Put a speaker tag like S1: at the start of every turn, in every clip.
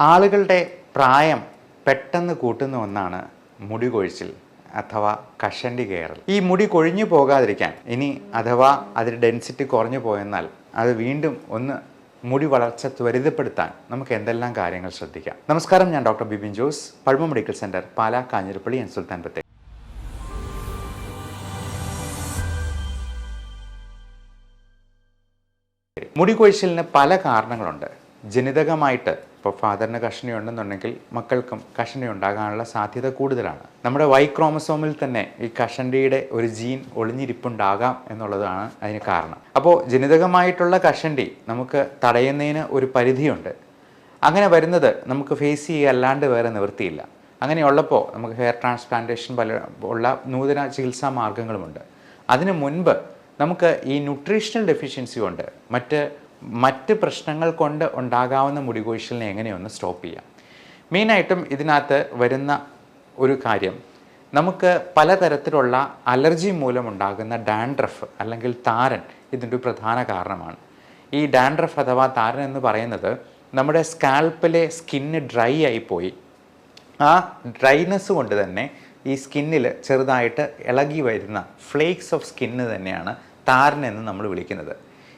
S1: ആളുകളുടെ പ്രായം പെട്ടെന്ന് കൂട്ടുന്ന ഒന്നാണ് മുടി കൊഴിച്ചിൽ അഥവാ കഷണ്ടി കയറൽ. ഈ മുടി കൊഴിഞ്ഞു പോകാതിരിക്കാൻ ഇനി അഥവാ അതിൻ്റെ ഡെൻസിറ്റി കുറഞ്ഞു പോയെന്നാൽ അത് വീണ്ടും ഒന്ന് മുടി വളർച്ച ത്വരിതപ്പെടുത്താൻ നമുക്ക് എന്തെല്ലാം കാര്യങ്ങൾ ശ്രദ്ധിക്കാം. നമസ്കാരം, ഞാൻ doctor Bibin Jose, Pazhama medical centre, Pala, Kanjirappally and Sultan Bathery. മുടി കൊഴിച്ചിലിന് പല കാരണങ്ങളുണ്ട്. ജനിതകമായിട്ട് ഇപ്പോൾ ഫാദറിന് കഷണ്ടി ഉണ്ടെന്നുണ്ടെങ്കിൽ മക്കൾക്കും കഷണ്ടി ഉണ്ടാകാനുള്ള സാധ്യത കൂടുതലാണ്. നമ്മുടെ വൈ ക്രോമസോമിൽ തന്നെ ഈ കഷണ്ടിയുടെ ഒരു ജീൻ ഒളിഞ്ഞിരിപ്പുണ്ടാകാം എന്നുള്ളതാണ് അതിന് കാരണം. അപ്പോൾ ജനിതകമായിട്ടുള്ള കഷണ്ടി നമുക്ക് തടയുന്നതിന് ഒരു പരിധിയുണ്ട്. അങ്ങനെ വരുന്നത് നമുക്ക് ഫേസ് ചെയ്യുക അല്ലാണ്ട് വേറെ നിവൃത്തിയില്ല. അങ്ങനെയുള്ളപ്പോൾ നമുക്ക് ഹെയർ ട്രാൻസ്പ്ലാന്റേഷൻ ഉള്ള നൂതന ചികിത്സാ മാർഗങ്ങളുമുണ്ട്. അതിനു മുൻപ് നമുക്ക് ഈ ന്യൂട്രീഷണൽ ഡെഫിഷ്യൻസി കൊണ്ട് മറ്റ് പ്രശ്നങ്ങൾ കൊണ്ട് ഉണ്ടാകാവുന്ന മുടി കൊഴിച്ചിലിനെ എങ്ങനെയൊന്ന് സ്റ്റോപ്പ് ചെയ്യാം. മെയിനായിട്ടും ഇതിനകത്ത് വരുന്ന ഒരു കാര്യം, നമുക്ക് പലതരത്തിലുള്ള അലർജി മൂലമുണ്ടാകുന്ന ഡാൻഡ്രഫ് അല്ലെങ്കിൽ താരൻ ഇതിൻ്റെ ഒരു പ്രധാന കാരണമാണ്. ഈ ഡാൻഡ്രഫ് അഥവാ താരൻ എന്ന് പറയുന്നത് നമ്മുടെ സ്കാൽപ്പിലെ സ്കിന്ന് ഡ്രൈ ആയിപ്പോയി ആ ഡ്രൈനെസ് കൊണ്ട് തന്നെ ഈ സ്കിന്നിൽ ചെറുതായിട്ട് ഇളകി വരുന്ന ഫ്ലേക്സ് ഓഫ് സ്കിന്ന് തന്നെയാണ് താരൻ എന്ന് നമ്മൾ വിളിക്കുന്നത്.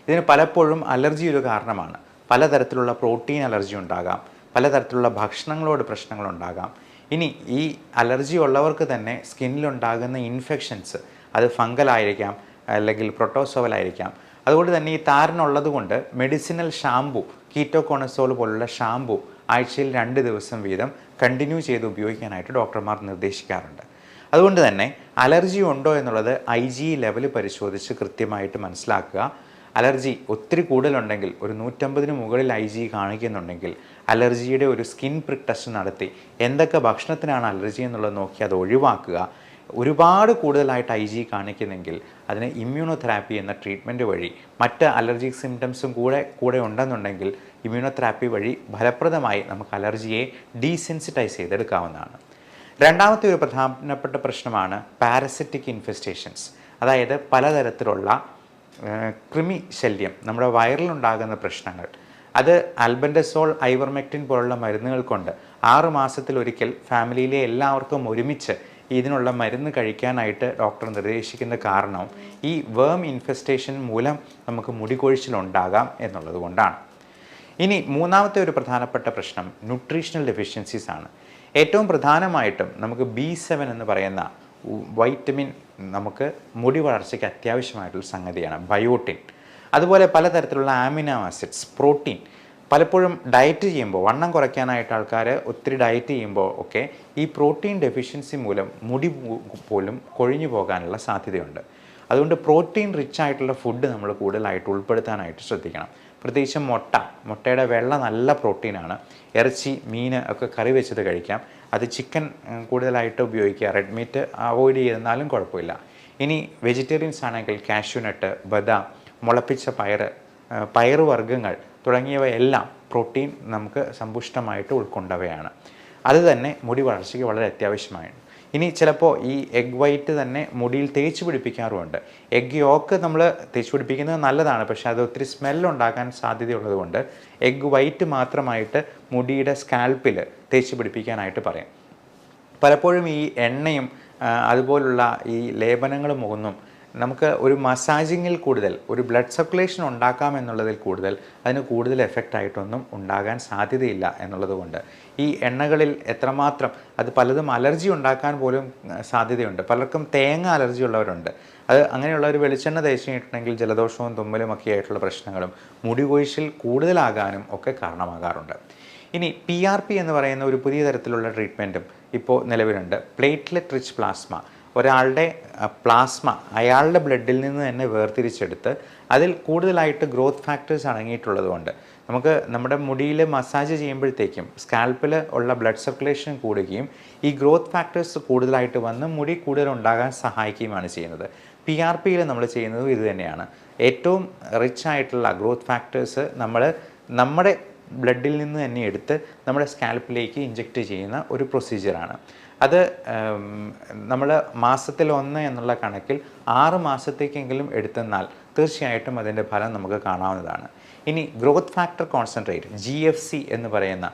S1: ഇതിന് പലപ്പോഴും അലർജി ഒരു കാരണമാണ്. പലതരത്തിലുള്ള പ്രോട്ടീൻ അലർജി ഉണ്ടാകാം, പലതരത്തിലുള്ള ഭക്ഷണങ്ങളോട് പ്രശ്നങ്ങളുണ്ടാകാം. ഇനി ഈ അലർജി ഉള്ളവർക്ക് തന്നെ സ്കിന്നിലുണ്ടാകുന്ന ഇൻഫെക്ഷൻസ് അത് ഫംഗലായിരിക്കാം അല്ലെങ്കിൽ പ്രൊട്ടോസോവലായിരിക്കാം. അതുകൊണ്ട് തന്നെ ഈ താരനുള്ളത് കൊണ്ട് മെഡിസിനൽ ഷാംപൂ, കീറ്റോകോണസോൾ പോലുള്ള ഷാംപൂ ആഴ്ചയിൽ 2 ദിവസം വീതം കണ്ടിന്യൂ ചെയ്ത് ഉപയോഗിക്കാനായിട്ട് ഡോക്ടർമാർ നിർദ്ദേശിക്കാറുണ്ട്. അതുകൊണ്ട് തന്നെ അലർജി ഉണ്ടോ എന്നുള്ളത് IgE ലെവൽ പരിശോധിച്ച് കൃത്യമായിട്ട് മനസ്സിലാക്കുക. അലർജി ഒത്തിരി കൂടുതലുണ്ടെങ്കിൽ, ഒരു 150 മുകളിൽ IgE കാണിക്കുന്നുണ്ടെങ്കിൽ അലർജിയുടെ ഒരു സ്കിൻ പ്രിക് ടെസ്റ്റ് നടത്തി എന്തൊക്കെ ഭക്ഷണത്തിനാണ് അലർജി എന്നുള്ളത് നോക്കി അത് ഒഴിവാക്കുക. ഒരുപാട് കൂടുതലായിട്ട് IgE കാണിക്കുന്നെങ്കിൽ അതിന് ഇമ്മ്യൂണോതെറാപ്പി എന്ന ട്രീറ്റ്മെൻറ്റ് വഴി മറ്റ് അലർജിക് സിംറ്റംസും കൂടെ ഉണ്ടെന്നുണ്ടെങ്കിൽ ഇമ്മ്യൂണോതെറാപ്പി വഴി ഫലപ്രദമായി നമുക്ക് അലർജിയെ ഡീസെൻസിറ്റൈസ് ചെയ്തെടുക്കാവുന്നതാണ്. രണ്ടാമത്തെ ഒരു പ്രധാനപ്പെട്ട പ്രശ്നമാണ് പാരസിറ്റിക് ഇൻഫെസ്റ്റേഷൻസ്. അതായത് പലതരത്തിലുള്ള കൃമി ശല്യം, നമ്മുടെ വയറിലുണ്ടാകുന്ന പ്രശ്നങ്ങൾ. അത് ആൽബൻഡസോൾ, ഐവർമെക്റ്റിൻ പോലുള്ള മരുന്നുകൾ കൊണ്ട് 6 മാസത്തിലൊരിക്കൽ ഫാമിലിയിലെ എല്ലാവർക്കും ഒരുമിച്ച് ഇതിനുള്ള മരുന്ന് കഴിക്കാനായിട്ട് ഡോക്ടർ നിർദ്ദേശിക്കുന്ന കാരണം ഈ വേം ഇൻഫെസ്റ്റേഷൻ മൂലം നമുക്ക് മുടി കൊഴിച്ചിലുണ്ടാകാം എന്നുള്ളത് കൊണ്ടാണ്. ഇനി മൂന്നാമത്തെ ഒരു പ്രധാനപ്പെട്ട പ്രശ്നം ന്യൂട്രീഷണൽ ഡെഫിഷ്യൻസീസ് ആണ്. ഏറ്റവും പ്രധാനമായിട്ടും നമുക്ക് B7 എന്ന് പറയുന്ന വൈറ്റമിൻ നമുക്ക് മുടി വളർച്ചയ്ക്ക് അത്യാവശ്യമായിട്ടുള്ള സംഗതിയാണ്, ബയോട്ടിൻ. അതുപോലെ പലതരത്തിലുള്ള ആമിനോ ആസിഡ്സ്, പ്രോട്ടീൻ. പലപ്പോഴും ഡയറ്റ് ചെയ്യുമ്പോൾ, വണ്ണം കുറയ്ക്കാനായിട്ട് ആൾക്കാർ ഒത്തിരി ഡയറ്റ് ചെയ്യുമ്പോൾ ഒക്കെ ഈ പ്രോട്ടീൻ ഡെഫിഷ്യൻസി മൂലം മുടി പോലും കൊഴിഞ്ഞു പോകാനുള്ള സാധ്യതയുണ്ട്. അതുകൊണ്ട് പ്രോട്ടീൻ റിച്ച് ആയിട്ടുള്ള ഫുഡ് നമ്മൾ കൂടുതലായിട്ട് ഉൾപ്പെടുത്താനായിട്ട് ശ്രദ്ധിക്കണം. പ്രത്യേകിച്ചും മുട്ടയുടെ വെള്ള നല്ല പ്രോട്ടീനാണ്. ഇറച്ചി, മീൻ ഒക്കെ കറി വെച്ചത് കഴിക്കാം. അത് ചിക്കൻ കൂടുതലായിട്ട് ഉപയോഗിക്കുക. റെഡ് മീറ്റ് അവോയ്ഡ് ചെയ്താലും കുഴപ്പമില്ല. ഇനി വെജിറ്റേറിയൻസ് ആണെങ്കിൽ കാഷ്യൂനട്ട്, ബദാം, മുളപ്പിച്ച പയറുവർഗ്ഗങ്ങൾ തുടങ്ങിയവയെല്ലാം പ്രോട്ടീൻ നമുക്ക് സമ്പുഷ്ടമായിട്ട് ഉൾക്കൊണ്ടവയാണ്. അത് തന്നെ മുടി വളർച്ചയ്ക്ക് വളരെ അത്യാവശ്യമാണ്. ഇനി ചിലപ്പോൾ ഈ എഗ് വൈറ്റ് തന്നെ മുടിയിൽ തേച്ച് പിടിപ്പിക്കാറുമുണ്ട്. എഗ് യോക്ക് നമ്മൾ തേച്ച് പിടിപ്പിക്കുന്നത് നല്ലതാണ്, പക്ഷേ അത് ഒത്തിരി സ്മെല്ലുണ്ടാക്കാൻ സാധ്യതയുള്ളത് കൊണ്ട് എഗ് വൈറ്റ് മാത്രമായിട്ട് മുടിയുടെ സ്കാൽപ്പിൽ തേച്ച് പിടിപ്പിക്കാനായിട്ട് പറയും. പലപ്പോഴും ഈ എണ്ണയും അതുപോലുള്ള ഈ ലേപനങ്ങളും ഒന്നും നമുക്ക് ഒരു മസാജിങ്ങിൽ കൂടുതൽ, ഒരു ബ്ലഡ് സർക്കുലേഷൻ ഉണ്ടാക്കാം എന്നുള്ളതിൽ കൂടുതൽ അതിന് കൂടുതൽ എഫക്റ്റായിട്ടൊന്നും ഉണ്ടാകാൻ സാധ്യതയില്ല എന്നുള്ളത് കൊണ്ട് ഈ എണ്ണകളിൽ എത്രമാത്രം അത് പലതും അലർജി ഉണ്ടാക്കാൻ പോലും സാധ്യതയുണ്ട്. പലർക്കും തേങ്ങ അലർജി ഉള്ളവരുണ്ട്. അത് അങ്ങനെയുള്ള ഒരു വെളിച്ചെണ്ണ തേച്ച് കഴിഞ്ഞിട്ടുണ്ടെങ്കിൽ ജലദോഷവും തുമ്മലും ഒക്കെ ആയിട്ടുള്ള പ്രശ്നങ്ങളും മുടി കൊഴിച്ചിൽ കൂടുതലാകാനും ഒക്കെ കാരണമാകാറുണ്ട്. ഇനി PRP എന്ന് പറയുന്ന ഒരു പുതിയ തരത്തിലുള്ള ട്രീറ്റ്മെൻറ്റും ഇപ്പോൾ നിലവിലുണ്ട്. Platelet rich plasma. ഒരാളുടെ പ്ലാസ്മ അയാളുടെ ബ്ലഡിൽ നിന്ന് തന്നെ വേർതിരിച്ചെടുത്ത് അതിൽ കൂടുതലായിട്ട് ഗ്രോത്ത് ഫാക്ടേഴ്സ് അടങ്ങിയിട്ടുള്ളത് കൊണ്ട് നമുക്ക് നമ്മുടെ മുടിയിൽ മസാജ് ചെയ്യുമ്പോഴത്തേക്കും സ്കാൽപ്പിൽ ഉള്ള ബ്ലഡ് സർക്കുലേഷൻ കൂടുകയും ഈ ഗ്രോത്ത് ഫാക്ടേഴ്സ് കൂടുതലായിട്ട് വന്ന് മുടി കൂടുതൽ ഉണ്ടാകാൻ സഹായിക്കുകയുമാണ് ചെയ്യുന്നത്. PRPയിൽ നമ്മൾ ചെയ്യുന്നത് ഇത് തന്നെയാണ്. ഏറ്റവും റിച്ച് ആയിട്ടുള്ള ഗ്രോത്ത് ഫാക്ടേഴ്സ് നമ്മുടെ ബ്ലഡിൽ നിന്ന് തന്നെ എടുത്ത് നമ്മുടെ സ്കാൽപ്പിലേക്ക് ഇഞ്ചെക്റ്റ് ചെയ്യുന്ന ഒരു പ്രൊസീജിയറാണ്. അത് നമ്മൾ മാസത്തിൽ 1 എന്നുള്ള കണക്കിൽ 6 മാസത്തേക്കെങ്കിലും എടുത്തെന്നാൽ തീർച്ചയായിട്ടും അതിൻ്റെ ഫലം നമുക്ക് കാണാവുന്നതാണ്. ഇനി ഗ്രോത്ത് ഫാക്ടർ കോൺസെൻട്രേറ്റ്, GFC എന്ന് പറയുന്ന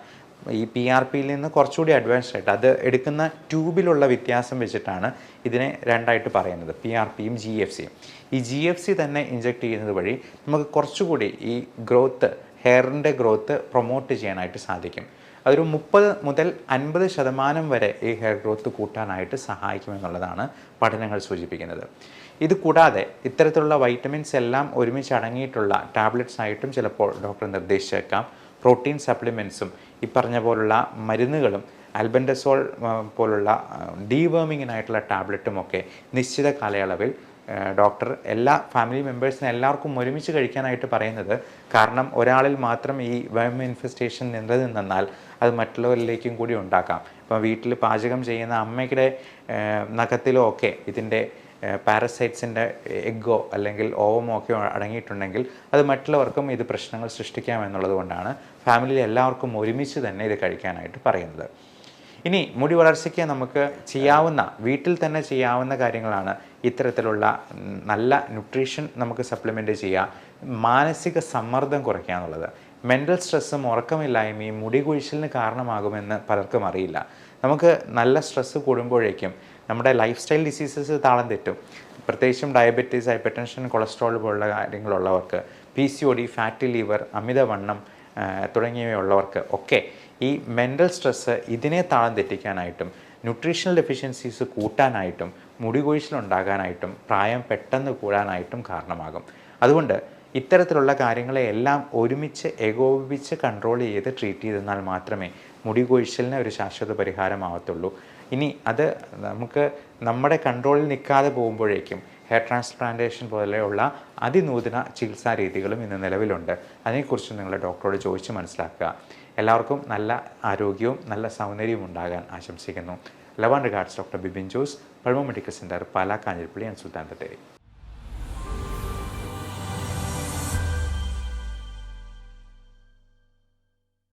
S1: ഈ PRPയിൽ നിന്ന് കുറച്ചുകൂടി അഡ്വാൻസ്ഡ് ആയിട്ട് അത് എടുക്കുന്ന ട്യൂബിലുള്ള വ്യത്യാസം വെച്ചിട്ടാണ് ഇതിനെ രണ്ടായിട്ട് പറയുന്നത്, PRPയും GFCയും. ഈ GFC തന്നെ ഇഞ്ചെക്ട് ചെയ്യുന്നത് വഴി നമുക്ക് കുറച്ചുകൂടി ഈ ഗ്രോത്ത്, ഹെയറിൻ്റെ ഗ്രോത്ത് പ്രൊമോട്ട് ചെയ്യാനായിട്ട് സാധിക്കും. അതൊരു 30 മുതൽ 50% വരെ ഈ ഹെയർ ഗ്രോത്ത് കൂട്ടാനായിട്ട് സഹായിക്കുമെന്നുള്ളതാണ് പഠനങ്ങൾ സൂചിപ്പിക്കുന്നത്. ഇത് കൂടാതെ ഇത്തരത്തിലുള്ള വൈറ്റമിൻസ് എല്ലാം ഒരുമിച്ച് അടങ്ങിയിട്ടുള്ള ടാബ്ലറ്റ്സ് ആയിട്ടും ചിലപ്പോൾ ഡോക്ടർ നിർദ്ദേശിച്ചേക്കാം. പ്രോട്ടീൻ സപ്ലിമെൻറ്റ്സും ഈ പറഞ്ഞ പോലുള്ള മരുന്നുകളും ആൽബൻഡസോൾ പോലുള്ള ഡീവേമിങ്ങിനായിട്ടുള്ള ടാബ്ലറ്റുമൊക്കെ നിശ്ചിത കാലയളവിൽ ഡോക്ടർ എല്ലാ ഫാമിലി മെമ്പേഴ്സിനും എല്ലാവർക്കും ഒരുമിച്ച് കഴിക്കാനായിട്ട് പറയുന്നത്. കാരണം ഒരാളിൽ മാത്രം ഈ വർം ഇൻഫെസ്റ്റേഷൻ നിലനിന്നാൽ അത് മറ്റുള്ളവരിലേക്കും കൂടി ഉണ്ടാക്കാം. ഇപ്പോൾ വീട്ടിൽ പാചകം ചെയ്യുന്ന അമ്മയുടെ നഖത്തിലോ ഒക്കെ ഇതിൻ്റെ പാരസൈറ്റ്സിൻ്റെ എഗ്ഗോ അല്ലെങ്കിൽ ഓവമോ ഒക്കെ അടങ്ങിയിട്ടുണ്ടെങ്കിൽ അത് മറ്റുള്ളവർക്കും ഇത് പ്രശ്നങ്ങൾ സൃഷ്ടിക്കാമെന്നുള്ളത് കൊണ്ടാണ് ഫാമിലിയിൽ എല്ലാവർക്കും ഒരുമിച്ച് തന്നെ ഇത് കഴിക്കാനായിട്ട് പറയുന്നത്. ഇനി മുടി വളർച്ചയ്ക്ക് നമുക്ക് ചെയ്യാവുന്ന, വീട്ടിൽ തന്നെ ചെയ്യാവുന്ന കാര്യങ്ങളാണ് ഇത്തരത്തിലുള്ള നല്ല ന്യൂട്രീഷൻ നമുക്ക് സപ്ലിമെൻറ്റ് ചെയ്യുക, മാനസിക സമ്മർദ്ദം കുറയ്ക്കുക എന്നുള്ളത്. മെൻ്റൽ സ്ട്രെസ്സും ഉറക്കമില്ലായ്മയും മുടി കൊഴിച്ചിലിന് കാരണമാകുമെന്ന് പലർക്കും അറിയില്ല. നമുക്ക് നല്ല സ്ട്രെസ്സ് കൂടുമ്പോഴേക്കും നമ്മുടെ ലൈഫ് സ്റ്റൈൽ ഡിസീസസ് താളം തെറ്റും. പ്രത്യേകിച്ചും ഡയബറ്റീസ്, ഹൈപ്പർടെൻഷൻ, കൊളസ്ട്രോൾ പോലുള്ള കാര്യങ്ങളുള്ളവർക്ക്, PCOD, ഫാറ്റി ലിവർ, അമിതവണ്ണം തുടങ്ങിയവയുള്ളവർക്ക് ഒക്കെ ഈ മെൻ്റൽ സ്ട്രെസ്സ് ഇതിനെ താളം തെറ്റിക്കാനായിട്ടും ന്യൂട്രീഷണൽ ഡെഫിഷ്യൻസീസ് കൂട്ടാനായിട്ടും മുടി കൊഴിച്ചിലുണ്ടാകാനായിട്ടും പ്രായം പെട്ടെന്ന് കൂടാനായിട്ടും കാരണമാകും. അതുകൊണ്ട് ഇത്തരത്തിലുള്ള കാര്യങ്ങളെയെല്ലാം ഒരുമിച്ച് ഏകോപിപ്പിച്ച് കൺട്രോൾ ചെയ്ത് ട്രീറ്റ് ചെയ്തെന്നാൽ മാത്രമേ മുടി കൊഴിച്ചിലിന് ഒരു ശാശ്വത പരിഹാരമാവത്തുള്ളൂ. ഇനി അത് നമുക്ക് നമ്മുടെ കൺട്രോളിൽ നിൽക്കാതെ പോകുമ്പോഴേക്കും ഹെയർ ട്രാൻസ്പ്ലാന്റേഷൻ പോലെയുള്ള അതിനൂതന ചികിത്സാ രീതികളും ഇന്ന് നിലവിലുണ്ട്. അതിനെക്കുറിച്ച് നിങ്ങൾ ഡോക്ടറോട് ചോദിച്ച് മനസ്സിലാക്കുക. എല്ലാവർക്കും നല്ല ആരോഗ്യവും നല്ല സൗന്ദര്യവും ഉണ്ടാകാൻ ആശംസിക്കുന്നു. Love and regards, doctor Bibin Jose, pulmo medical centre, Pala, Kanjirappally and Sultan Bathery.